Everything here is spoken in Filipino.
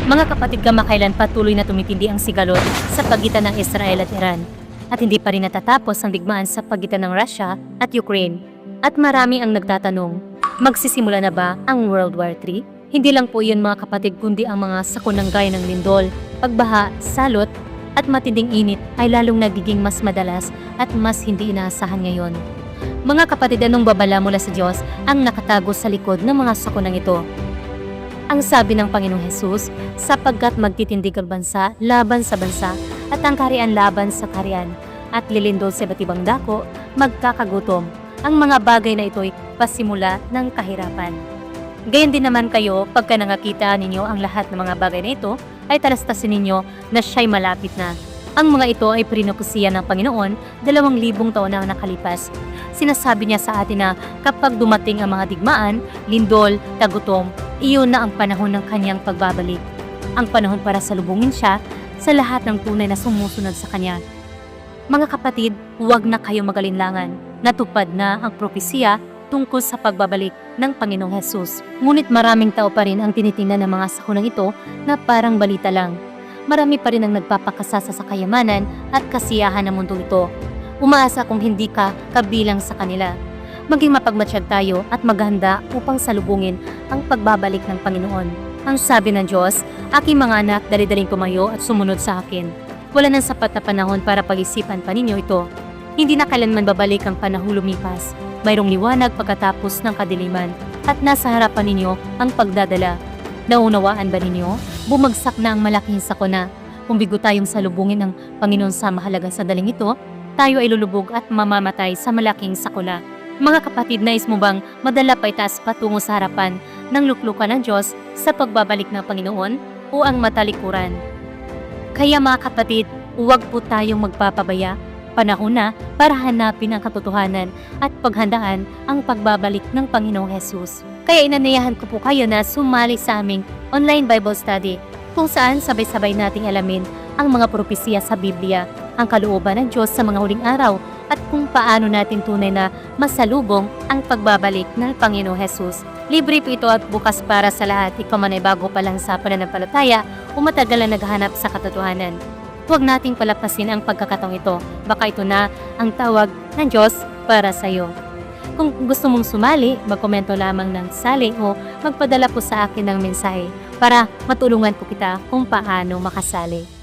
Mga kapatid, kamakailan patuloy na tumitindi ang sigalot sa pagitan ng Israel at Iran. At hindi pa rin natatapos ang digmaan sa pagitan ng Russia at Ukraine. At marami ang nagtatanong, magsisimula na ba ang World War III? Hindi lang po yun mga kapatid, kundi ang mga sakunang gaya ng lindol, pagbaha, salot, at matinding init ay lalong nagiging mas madalas at mas hindi inaasahan ngayon. Mga kapatid, anong babala mula sa Diyos ang nakatago sa likod ng mga sakunang ito? Ang sabi ng Panginoong Hesus, sapagkat magtitindig ang bansa laban sa bansa at ang kaharian laban sa kaharian at lilindol sa iba't ibang dako, magkakagutom. Ang mga bagay na ito'y pasimula ng kahirapan. Gayon din naman kayo, pagka nakakita ninyo ang lahat ng mga bagay na ito, ay talastasin ninyo na siya'y malapit na. Ang mga ito ay prinopesiya ng Panginoon 2,000 taon na nakalipas. Sinasabi niya sa atin na kapag dumating ang mga digmaan, lindol, tagutom, iyon na ang panahon ng kanyang pagbabalik. Ang panahon para salubungin siya sa lahat ng tunay na sumusunod sa kanya. Mga kapatid, huwag na kayo magalinlangan. Natupad na ang propesiya tungkol sa pagbabalik ng Panginoong Hesus. Ngunit maraming tao pa rin ang tinitingnan ng mga sakunang ito na parang balita lang. Marami pa rin ang nagpapakasasa sa kayamanan at kasiyahan ng mundo ito. Umaasa kung hindi ka kabilang sa kanila. Maging mapagmatsyag tayo at maghanda upang salubungin ang pagbabalik ng Panginoon. Ang sabi ng Diyos, aking mga anak, dali-daling tumayo at sumunod sa akin. Wala nang sapat na panahon para pag-isipan pa ninyo ito. Hindi na kailanman babalik ang panahon lumipas. Mayroong liwanag pagkatapos ng kadiliman at nasa harapan ninyo ang pagdadala. Naunawaan ba ninyo? Bumagsak na ang malaking sakuna. Kung bigo tayong salubungin ng Panginoon sa mahalagang sandaling ito, tayo ay lulubog at mamamatay sa malaking sakuna. Mga kapatid, nais mo bang madala pa itaas patungo sa harapan ng luklukan ng Diyos sa pagbabalik ng Panginoon o ang matalikuran? Kaya mga kapatid, huwag po tayong magpapabaya. Panahon na para hanapin ang katotohanan at paghandaan ang pagbabalik ng Panginoong Hesus. Kaya inanayahan ko po kayo na sumali sa aming online Bible study kung saan sabay-sabay nating alamin ang mga propesiya sa Biblia, ang kalooban ng Diyos sa mga huling araw at kung paano natin tunay na masalubong ang pagbabalik ng Panginoong Hesus. Libre po ito at bukas para sa lahat, ikaw man ay bago pa lang sa pananampalataya o matagal na naghahanap sa katotohanan. Huwag nating palapasin ang pagkakataong ito. Baka ito na ang tawag ng Diyos para sa iyo. Kung gusto mong sumali, magkomento lamang ng sali o magpadala po sa akin ng mensahe para matulungan po kita kung paano makasali.